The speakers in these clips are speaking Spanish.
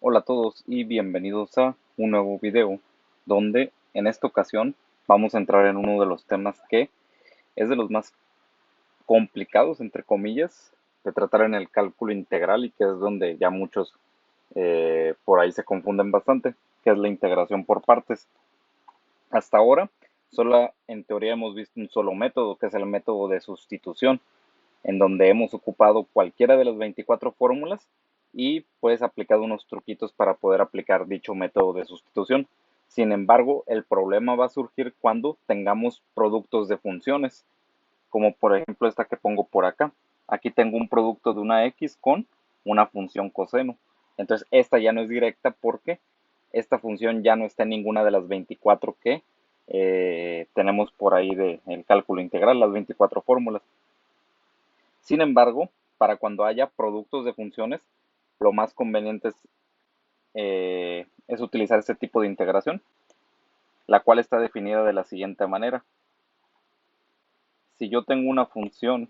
Hola a todos y bienvenidos a un nuevo video donde en esta ocasión vamos a entrar en uno de los temas que es de los más complicados, entre comillas, de tratar en el cálculo integral y que es donde ya muchos por ahí se confunden bastante, que es la integración por partes. Hasta ahora, solo en teoría hemos visto un solo método, que es el método de sustitución, en donde hemos ocupado cualquiera de las 24 fórmulas y pues aplicado unos truquitos para poder aplicar dicho método de sustitución. Sin embargo, el problema va a surgir cuando tengamos productos de funciones, como por ejemplo esta que pongo por acá. Aquí tengo un producto de una x con una función coseno. Entonces esta ya no es directa porque esta función ya no está en ninguna de las 24 que tenemos por ahí del cálculo integral, las 24 fórmulas. Sin embargo, para cuando haya productos de funciones, lo más conveniente es utilizar este tipo de integración, la cual está definida de la siguiente manera. Si yo tengo una función,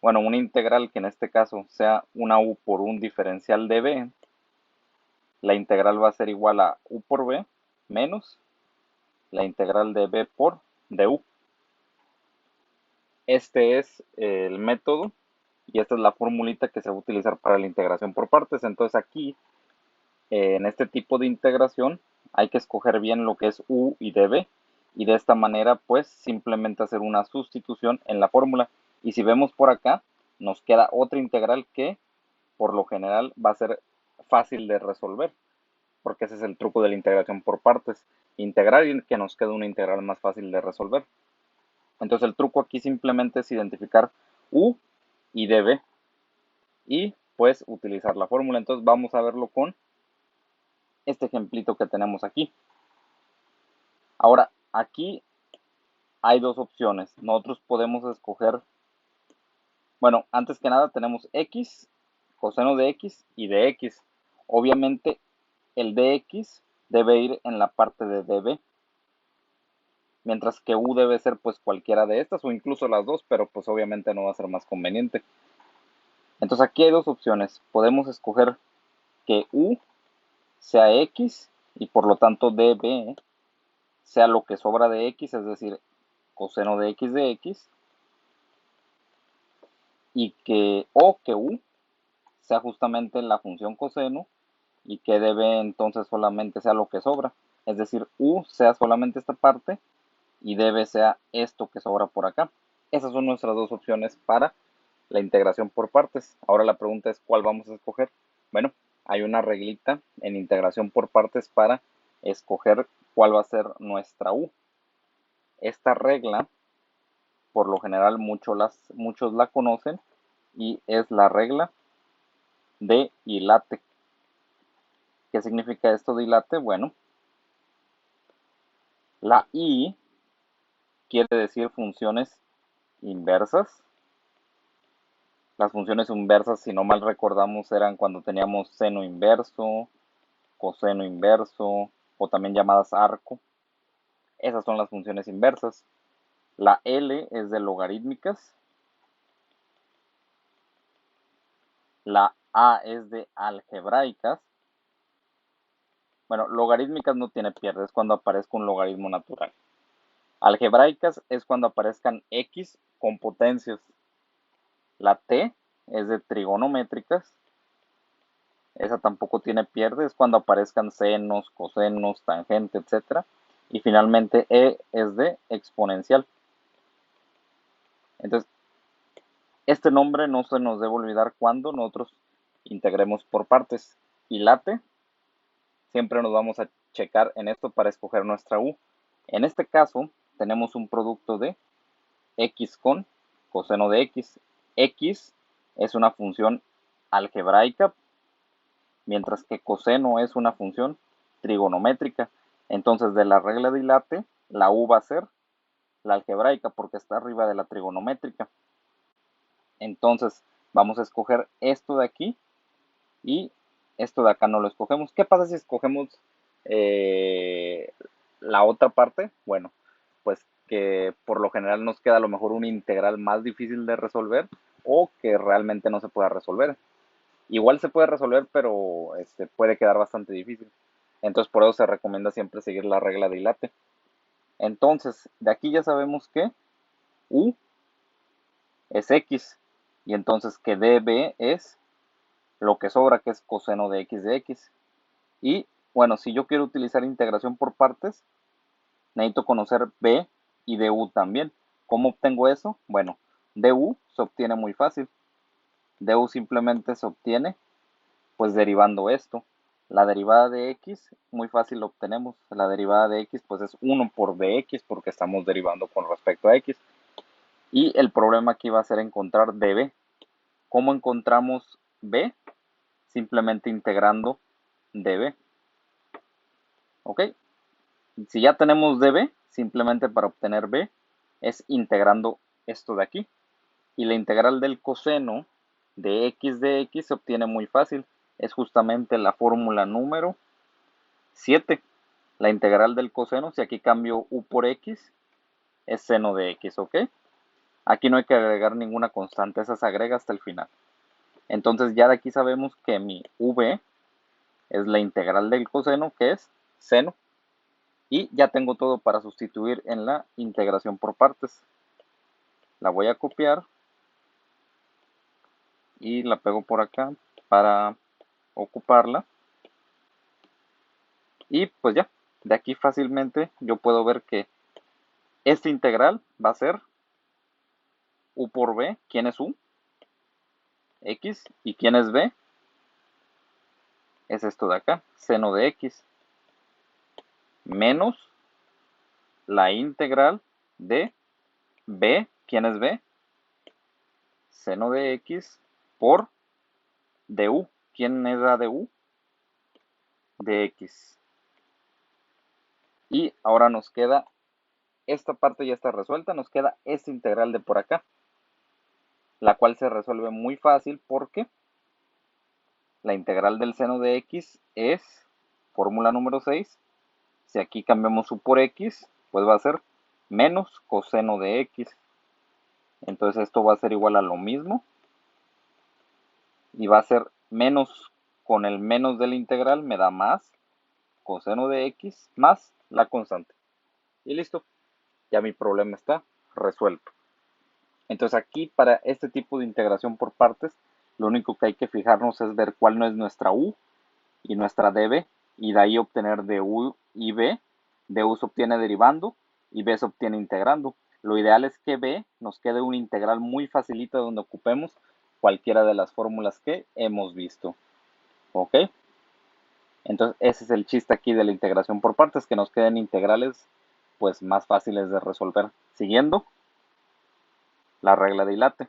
bueno, una integral que en este caso sea una u por un diferencial de b, la integral va a ser igual a u por b menos la integral de b por du. Este es el método y esta es la formulita que se va a utilizar para la integración por partes. Entonces aquí en este tipo de integración hay que escoger bien lo que es u y db y de esta manera pues simplemente hacer una sustitución en la fórmula. Y si vemos por acá nos queda otra integral que por lo general va a ser fácil de resolver, porque ese es el truco de la integración por partes, integrar y que nos quede una integral más fácil de resolver. Entonces el truco aquí simplemente es identificar u y db y pues utilizar la fórmula. Entonces vamos a verlo con este ejemplito que tenemos aquí. Ahora, aquí hay dos opciones. Nosotros podemos escoger, bueno, antes que nada tenemos x, coseno de x y de x. Obviamente el de x debe ir en la parte de db, mientras que u debe ser pues cualquiera de estas o incluso las dos, pero pues obviamente no va a ser más conveniente. Entonces aquí hay dos opciones. Podemos escoger que u sea x y por lo tanto db sea lo que sobra de x, es decir, coseno de x, y que u sea justamente la función coseno y que db entonces solamente sea lo que sobra, es decir, u sea solamente esta parte y db sea esto que sobra por acá. Esas son nuestras dos opciones para la integración por partes. Ahora la pregunta es ¿cuál vamos a escoger? Bueno, hay una reglita en integración por partes para escoger cuál va a ser nuestra u. Esta regla, por lo general muchos la conocen y es la regla de Ilate. ¿Qué significa esto de Ilate? Bueno, la I quiere decir funciones inversas. Las funciones inversas, si no mal recordamos, eran cuando teníamos seno inverso, coseno inverso o también llamadas arco. Esas son las funciones inversas. La L es de logarítmicas. La A es de algebraicas. Bueno, logarítmicas no tiene pierde, es cuando aparezca un logaritmo natural. Algebraicas es cuando aparezcan x con potencias. La T es de trigonométricas. Esa tampoco tiene pierde, es cuando aparezcan senos, cosenos, tangente, etc. Y finalmente E es de exponencial. Entonces, este nombre no se nos debe olvidar cuando nosotros integremos por partes. Y late, siempre nos vamos a checar en esto para escoger nuestra u. En este caso, tenemos un producto de x con coseno de x. X es una función algebraica, mientras que coseno es una función trigonométrica. Entonces, de la regla de Ilate, la u va a ser la algebraica porque está arriba de la trigonométrica. Entonces, vamos a escoger esto de aquí y esto de acá no lo escogemos. ¿Qué pasa si escogemos la otra parte? Bueno, pues que por lo general nos queda a lo mejor una integral más difícil de resolver o que realmente no se pueda resolver. Igual se puede resolver, pero puede quedar bastante difícil. Entonces por eso se recomienda siempre seguir la regla de Ilate. Entonces, de aquí ya sabemos que U es X. Y entonces que dB es lo que sobra, que es coseno de X de X. Y bueno, si yo quiero utilizar integración por partes, necesito conocer B y DU también. ¿Cómo obtengo eso? Bueno, DU se obtiene muy fácil. DU simplemente se obtiene pues derivando esto. La derivada de x, muy fácil lo obtenemos. La derivada de x pues es 1 por dx porque estamos derivando con respecto a x. Y el problema aquí va a ser encontrar db. ¿Cómo encontramos b? Simplemente integrando db. ¿Ok? Si ya tenemos db, simplemente para obtener b es integrando esto de aquí. Y la integral del coseno de x se obtiene muy fácil. Es justamente la fórmula número 7. La integral del coseno, si aquí cambio u por x, es seno de x, ¿ok? Aquí no hay que agregar ninguna constante, esa se agrega hasta el final. Entonces ya de aquí sabemos que mi v es la integral del coseno, que es seno. Y ya tengo todo para sustituir en la integración por partes. La voy a copiar y la pego por acá para ocuparla. Y pues ya, de aquí fácilmente yo puedo ver que esta integral va a ser u por b. ¿Quién es u? X. ¿Y quién es b? Es esto de acá, seno de x, menos la integral de b. ¿Quién es b? Seno de x por du. ¿Quién es la du? De x. Y ahora nos queda, esta parte ya está resuelta, nos queda esta integral de por acá, la cual se resuelve muy fácil porque la integral del seno de x es, fórmula número 6, si aquí cambiamos u por x, pues va a ser menos coseno de x. Entonces esto va a ser igual a lo mismo. Y va a ser menos, con el menos de la integral me da más coseno de x más la constante. Y listo, ya mi problema está resuelto. Entonces aquí para este tipo de integración por partes, lo único que hay que fijarnos es ver cuál no es nuestra u y nuestra db, y de ahí obtener du y b. Du se obtiene derivando y b se obtiene integrando. Lo ideal es que b nos quede una integral muy facilita donde ocupemos cualquiera de las fórmulas que hemos visto. ¿Ok? Entonces ese es el chiste aquí de la integración por partes, que nos queden integrales pues más fáciles de resolver siguiendo la regla de Ilate.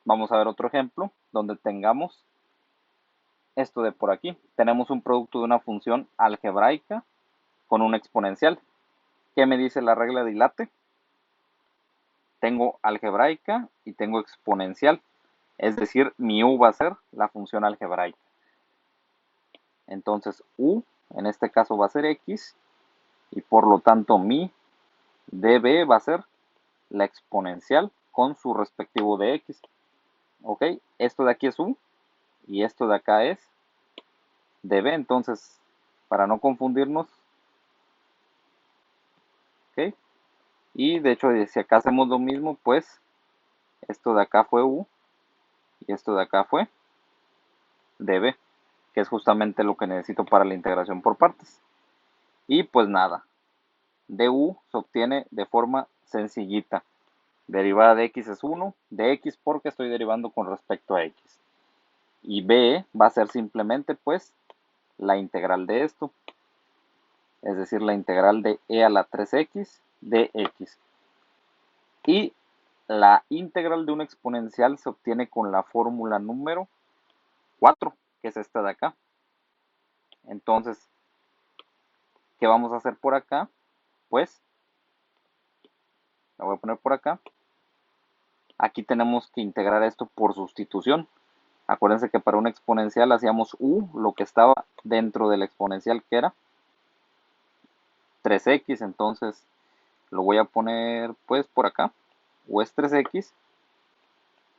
Vamos a ver otro ejemplo donde tengamos esto de por aquí. Tenemos un producto de una función algebraica con un exponencial. ¿Qué me dice la regla de Ilate? Tengo algebraica y tengo exponencial. Es decir, mi u va a ser la función algebraica. Entonces u en este caso va a ser x y por lo tanto mi db va a ser la exponencial con su respectivo de x. Ok, esto de aquí es u y esto de acá es db. Entonces, para no confundirnos, ok, y de hecho si acá hacemos lo mismo, pues esto de acá fue u y esto de acá fue db, que es justamente lo que necesito para la integración por partes. Y pues nada, du se obtiene de forma sencillita. Derivada de x es 1, de x porque estoy derivando con respecto a x. Y b va a ser simplemente pues la integral de esto, es decir, la integral de e a la 3x de x. Y la integral de un exponencial se obtiene con la fórmula número 4, que es esta de acá. Entonces, ¿qué vamos a hacer por acá? Pues, la voy a poner por acá. Aquí tenemos que integrar esto por sustitución. Acuérdense que para un exponencial hacíamos u, lo que estaba dentro del exponencial, que era 3x. Entonces, lo voy a poner pues por acá. U es 3x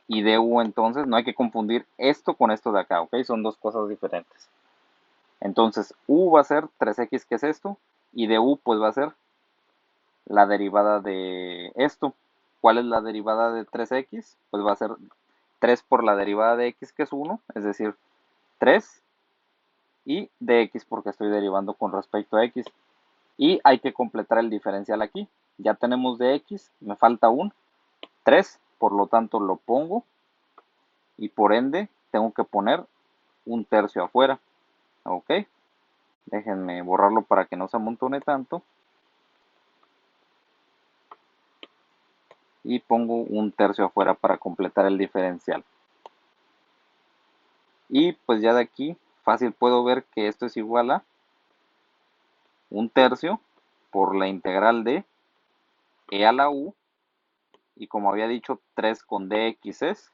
y du, entonces no hay que confundir esto con esto de acá, ¿ok? Son dos cosas diferentes. Entonces u va a ser 3x, que es esto, y du pues va a ser la derivada de esto. ¿Cuál es la derivada de 3x? Pues va a ser 3 por la derivada de x, que es 1, es decir, 3, y dx porque estoy derivando con respecto a x. Y hay que completar el diferencial aquí. Ya tenemos dx, me falta un 3, por lo tanto lo pongo y por ende tengo que poner un tercio afuera. Ok, déjenme borrarlo para que no se amontone tanto. Y pongo un tercio afuera para completar el diferencial. Y pues ya de aquí fácil puedo ver que esto es igual a un tercio por la integral de e a la u, y como había dicho 3 con dx es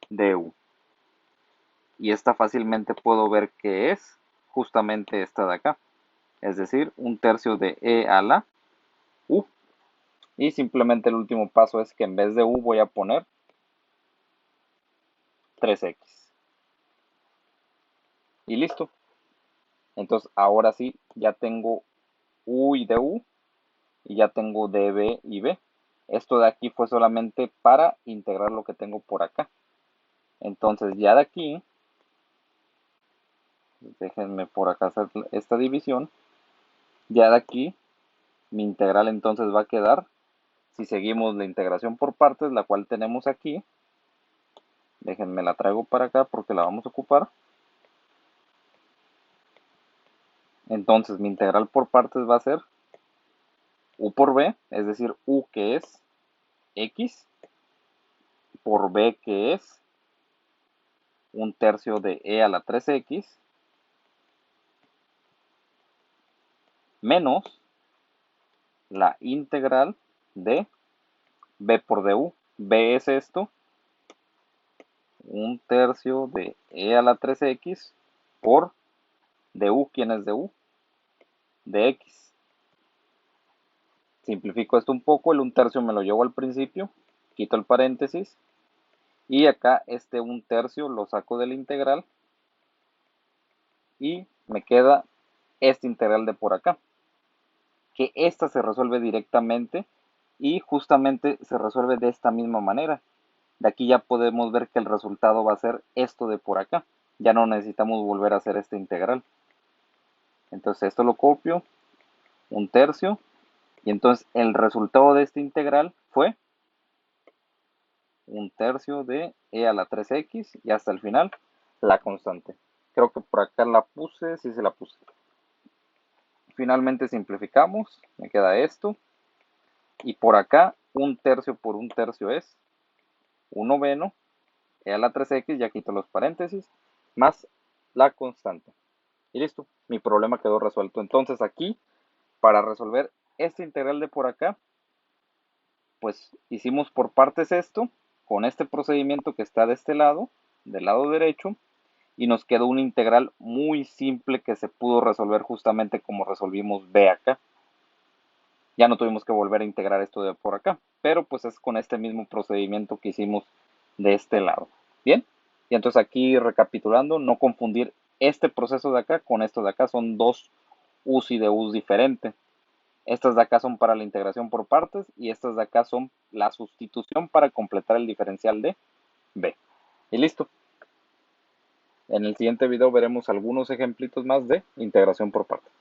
du. Y esta fácilmente puedo ver que es justamente esta de acá, es decir, un tercio de e a la u. Y simplemente el último paso es que en vez de u voy a poner 3x. Y listo. Entonces ahora sí ya tengo u y du, y ya tengo db y b. Esto de aquí fue solamente para integrar lo que tengo por acá. Entonces ya de aquí, déjenme por acá hacer esta división. Ya de aquí, mi integral entonces va a quedar, si seguimos la integración por partes, la cual tenemos aquí. Déjenme la traigo para acá porque la vamos a ocupar. Entonces mi integral por partes va a ser u por b, es decir, u que es x, por b que es un tercio de e a la 3x, menos la integral de b por du. B es esto, un tercio de e a la 3x por du. ¿Quién es du? De x. Simplifico esto un poco, el un tercio me lo llevo al principio, quito el paréntesis, y acá este un tercio lo saco de la integral, y me queda este integral de por acá, que esta se resuelve directamente, y justamente se resuelve de esta misma manera. De aquí ya podemos ver que el resultado va a ser esto de por acá. Ya no necesitamos volver a hacer esta integral. Entonces esto lo copio, un tercio, y entonces el resultado de esta integral fue un tercio de e a la 3x, y hasta el final la constante. Creo que por acá la puse, sí se la puse. Finalmente simplificamos, me queda esto, y por acá un tercio por un tercio es un noveno, e a la 3x, ya quito los paréntesis, más la constante. Y listo, mi problema quedó resuelto. Entonces aquí, para resolver este integral de por acá, pues hicimos por partes esto, con este procedimiento que está de este lado, del lado derecho, y nos quedó una integral muy simple que se pudo resolver justamente como resolvimos b acá. Ya no tuvimos que volver a integrar esto de por acá, pero pues es con este mismo procedimiento que hicimos de este lado. Bien, y entonces aquí recapitulando, no confundir este proceso de acá con esto de acá, son dos u's y de's diferentes. Estas de acá son para la integración por partes, y estas de acá son la sustitución para completar el diferencial de b. Y listo. En el siguiente video veremos algunos ejemplitos más de integración por partes.